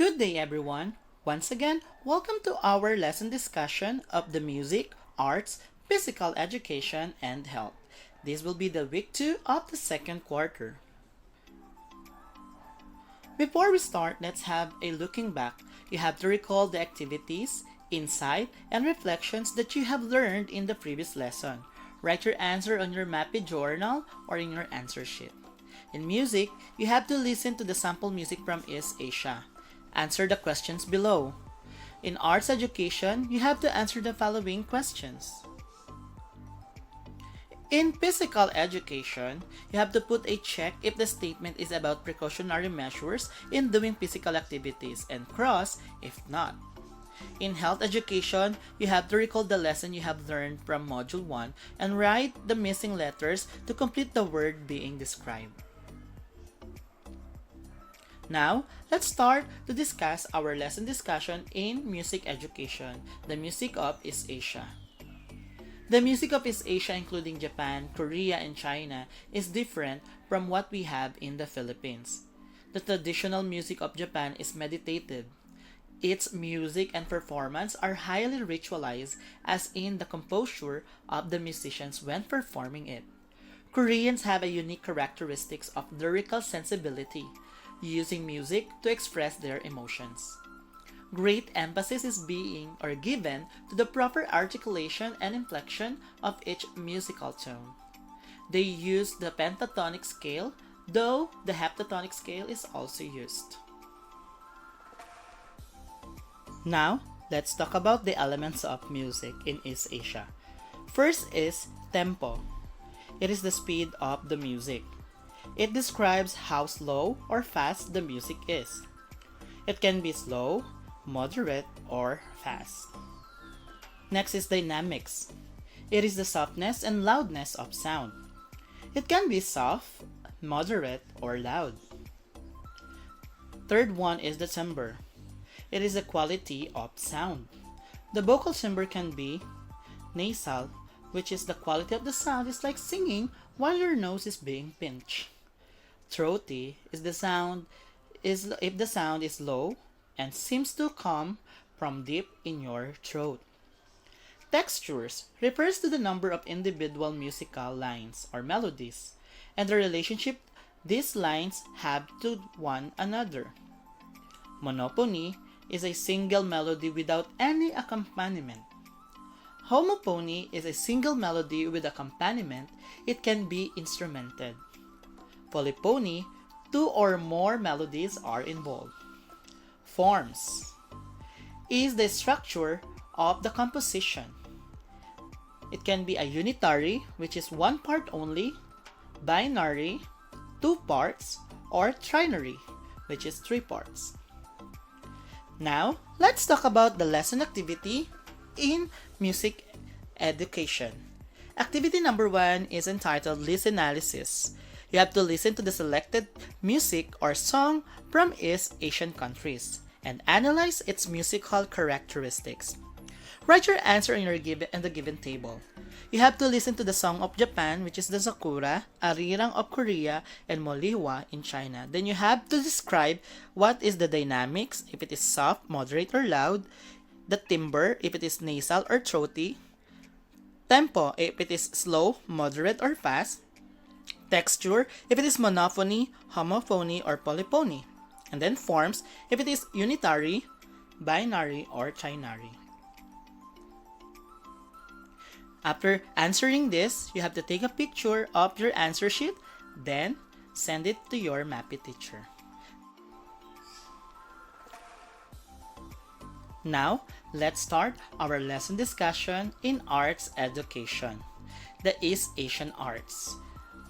Good day, everyone. Once again, welcome to our lesson discussion of the music, arts, physical education, and health. This will be the week 2 of the second quarter. Before we start, let's have a looking back. You have to recall the activities, insight, and reflections that you have learned in the previous lesson. Write your answer on your Mappy journal or in your answer sheet. In music, you have to listen to the sample music from East Asia. Answer the questions below. In arts education, you have to answer the following questions. In physical education, you have to put a check if the statement is about precautionary measures in doing physical activities and cross if not. In health education, you have to recall the lesson you have learned from Module 1 and write the missing letters to complete the word being described. Now, let's start to discuss our lesson discussion in music education, the music of East Asia. The music of East Asia, including Japan, Korea, and China, is different from what we have in the Philippines. The traditional music of Japan is meditative. Its music and performance are highly ritualized, as in the composure of the musicians when performing it. Koreans have a unique characteristics of lyrical sensibility, using music to express their emotions. Great emphasis is being or given to the proper articulation and inflection of each musical tone. They use the pentatonic scale, though the heptatonic scale is also used. Now, let's talk about the elements of music in East Asia. First is tempo. It is the speed of the music. It describes how slow or fast the music is. It can be slow, moderate, or fast. Next is dynamics. It is the softness and loudness of sound. It can be soft, moderate, or loud. Third one is the timbre. It is the quality of sound. The vocal timbre can be nasal, which is the quality of the sound is like singing while your nose is being pinched. Throaty is the sound is if the sound is low and seems to come from deep in your throat. Textures refers to the number of individual musical lines or melodies and the relationship these lines have to one another. Monophony is a single melody without any accompaniment. Homophony is a single melody with accompaniment. It can be instrumented. Polyphony, two or more melodies are involved. Forms is the structure of the composition. It can be a unitary, which is one part only, binary, two parts, or trinary, which is three parts. Now, let's talk about the lesson activity in music education. Activity number 1 is entitled List Analysis. You have to listen to the selected music or song from East Asian countries and analyze its musical characteristics. Write your answer in the given table. You have to listen to the song of Japan, which is the Sakura, Arirang of Korea, and Moliwa in China. Then you have to describe what is the dynamics, if it is soft, moderate, or loud, the timbre, if it is nasal or throaty, tempo, if it is slow, moderate, or fast, texture, if it is monophony, homophony, or polyphony, and then forms, if it is unitary, binary, or trinary. After answering this, you have to take a picture of your answer sheet, then send it to your Mappy teacher. Now, let's start our lesson discussion in arts education, the East Asian arts.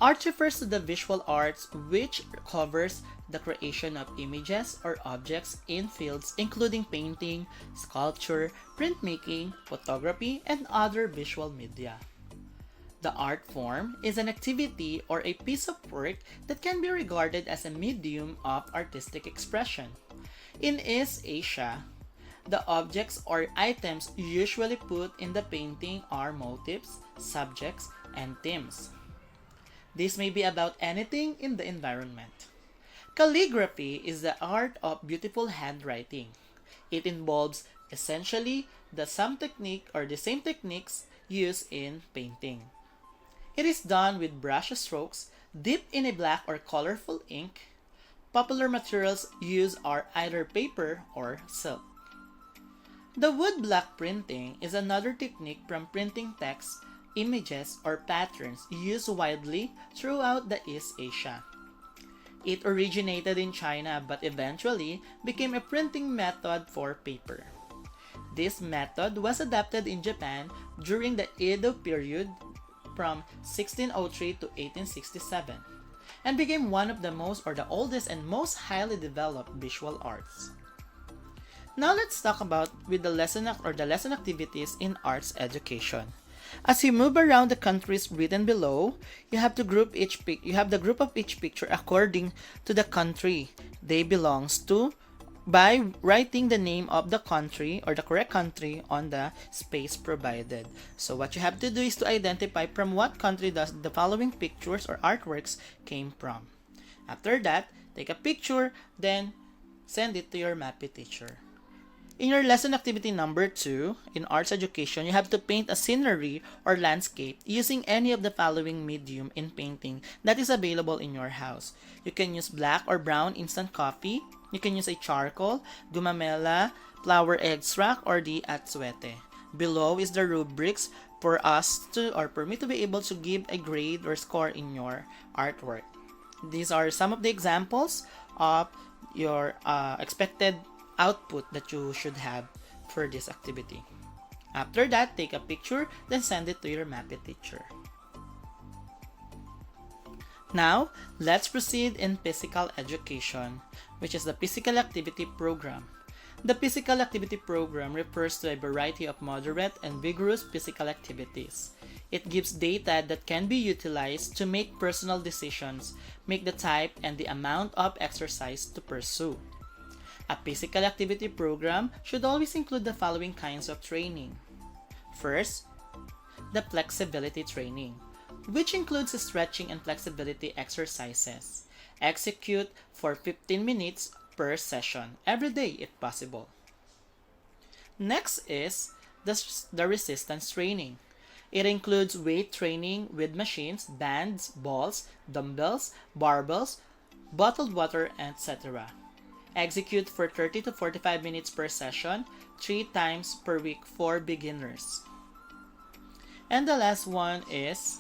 Art refers to the visual arts which covers the creation of images or objects in fields including painting, sculpture, printmaking, photography, and other visual media. The art form is an activity or a piece of work that can be regarded as a medium of artistic expression. In East Asia, the objects or items usually put in the painting are motifs, subjects, and themes. This may be about anything in the environment. Calligraphy is the art of beautiful handwriting. It involves essentially the same techniques used in painting. It is done with brush strokes dipped in a black or colorful ink. Popular materials used are either paper or silk. The woodblock printing is another technique from printing text, images, or patterns used widely throughout the East Asia. It originated in China but eventually became a printing method for paper. This method was adapted in Japan during the Edo period from 1603 to 1867 and became one of the oldest and most highly developed visual arts. Now let's talk about the lesson activities in arts education. As you move around the countries written below, you have the group of each picture according to the country they belongs to by writing the name of the country or the correct country on the space provided. So what you have to do is to identify from what country does the following pictures or artworks came from. After that, take a picture, then send it to your MAPI teacher. In your lesson activity number 2, in arts education, you have to paint a scenery or landscape using any of the following medium in painting that is available in your house. You can use black or brown instant coffee. You can use a charcoal, gumamela, flower extract, or the atsuete. Below is the rubrics for me to be able to give a grade or score in your artwork. These are some of the examples of your expected output that you should have for this activity. After that, take a picture, then send it to your MAPI teacher. Now, let's proceed in physical education, which is the physical activity program. The physical activity program refers to a variety of moderate and vigorous physical activities. It gives data that can be utilized to make personal decisions, make the type and the amount of exercise to pursue. A physical activity program should always include the following kinds of training. First, the flexibility training, which includes stretching and flexibility exercises. Execute for 15 minutes per session, every day if possible. Next is the resistance training. It includes weight training with machines, bands, balls, dumbbells, barbells, bottled water, etc. Execute for 30 to 45 minutes per session, 3 times per week for beginners. And the last one is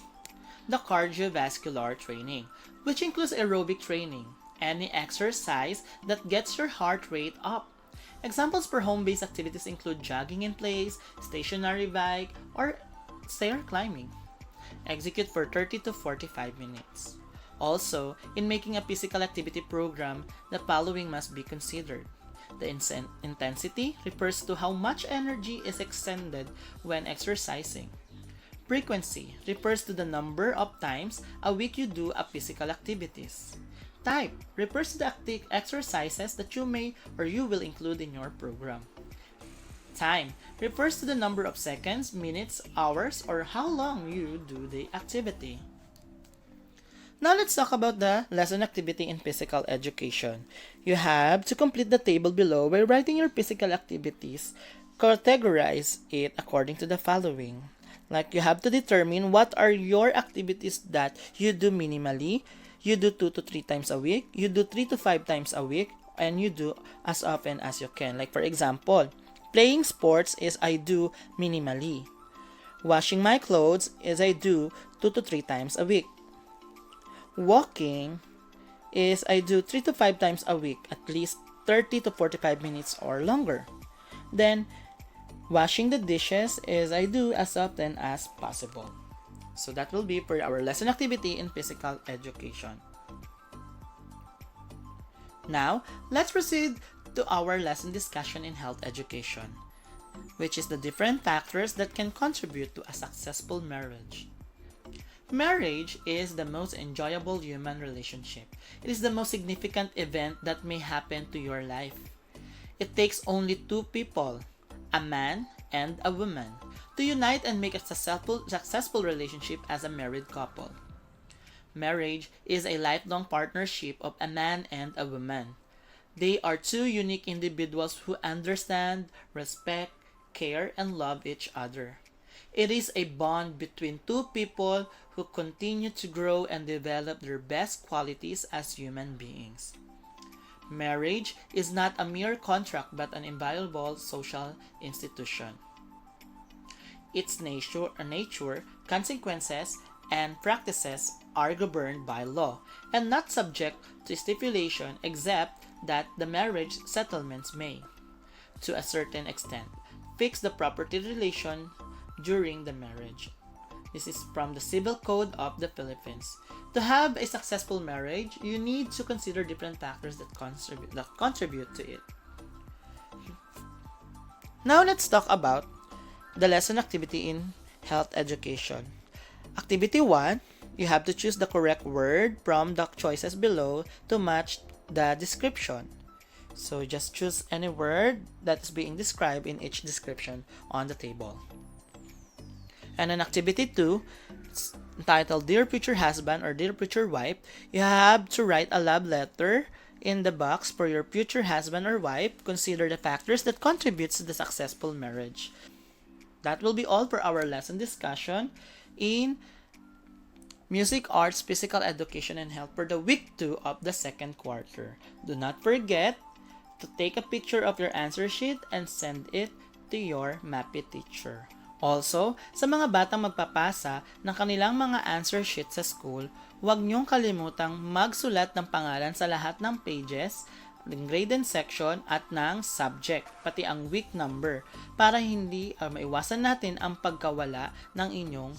the cardiovascular training, which includes aerobic training, any exercise that gets your heart rate up. Examples for home-based activities include jogging in place, stationary bike, or stair climbing. Execute for 30 to 45 minutes. Also, in making a physical activity program, the following must be considered. The intensity refers to how much energy is expended when exercising. Frequency refers to the number of times a week you do a physical activities. Type refers to the exercises that you may or you will include in your program. Time refers to the number of seconds, minutes, hours, or how long you do the activity. Now let's talk about the lesson activity in physical education. You have to complete the table below by writing your physical activities. Categorize it according to the following. Like you have to determine what are your activities that you do minimally, you do 2 to 3 times a week, you do 3 to 5 times a week, and you do as often as you can. Like for example, playing sports is I do minimally. Washing my clothes is I do 2 to 3 times a week. Walking is I do 3 to 5 times a week, at least 30 to 45 minutes or longer. Then, washing the dishes is I do as often as possible. So that will be for our lesson activity in physical education. Now, let's proceed to our lesson discussion in health education, which is the different factors that can contribute to a successful marriage. Marriage is the most enjoyable human relationship. It is the most significant event that may happen to your life. It takes only 2 people, a man and a woman, to unite and make a successful relationship as a married couple. Marriage is a lifelong partnership of a man and a woman. They are two unique individuals who understand, respect, care, and love each other. It is a bond between two people who continue to grow and develop their best qualities as human beings. Marriage is not a mere contract but an inviolable social institution. Its nature, consequences, and practices are governed by law and not subject to stipulation except that the marriage settlements may, to a certain extent, fix the property relation during the marriage. This is from the Civil Code of the Philippines. To have a successful marriage, you need to consider different factors that contribute to it. Now let's talk about the lesson activity in health education. Activity 1, you have to choose the correct word from the choices below to match the description. So just choose any word that is being described in each description on the table. And in activity 2, it's entitled Dear Future Husband or Dear Future Wife, you have to write a love letter in the box for your future husband or wife. Consider the factors that contributes to the successful marriage. That will be all for our lesson discussion in Music, Arts, Physical Education, and Health for the week 2 of the second quarter. Do not forget to take a picture of your answer sheet and send it to your MAPI teacher. Also, sa mga batang magpapasa ng kanilang mga answer sheet sa school, huwag niyong kalimutang magsulat ng pangalan sa lahat ng pages, ng grading section at ng subject, pati ang week number, para hindi maiwasan natin ang pagkawala ng inyong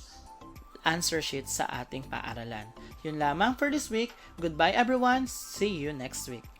answer sheet sa ating paaralan. Yun lamang for this week. Goodbye everyone. See you next week.